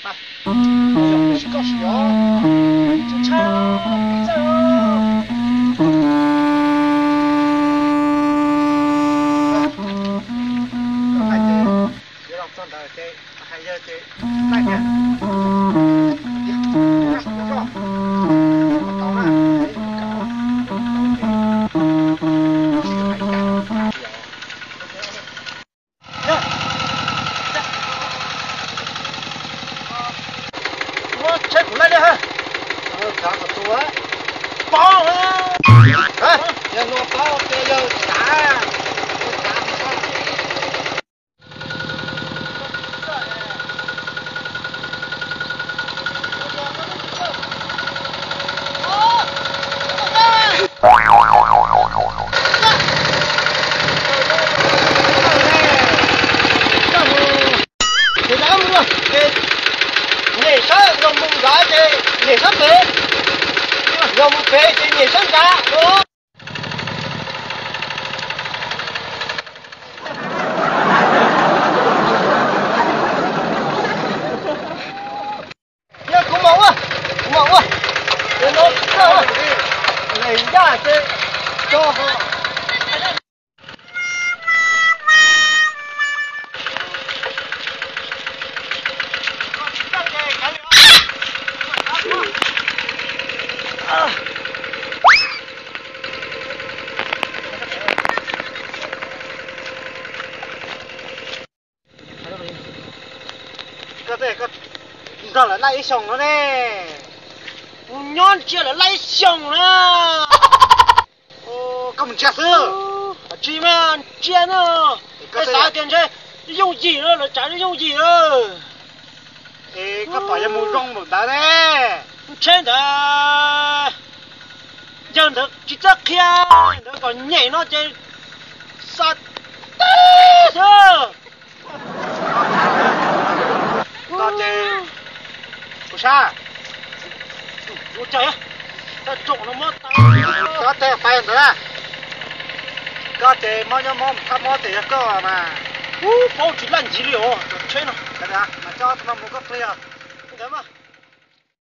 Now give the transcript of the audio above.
吧。有是告诉我，就唱比赛哦。还得，别让撞到的，还要得慢点。拆过来的哈，差不多，包了，哎，要弄包得要打，你上飞，要不飞就你上架，哦。要公毛啊，公毛啊，人都知道啊，人家这多好。这个，你到了来熊了呢？我娘接了来熊了。哦，咁接手？这面接呢？这啥电车有劲了，站着有劲了。哎，个把也没装不到呢。真的，让他去这看，那个年了这啥？大姐，不是，我这样，他中了么？大姐发现了，大姐猫要猫，他猫这个嘛，包去烂极了哦，吹了，看看，那叫他妈没个飞啊，你看嘛。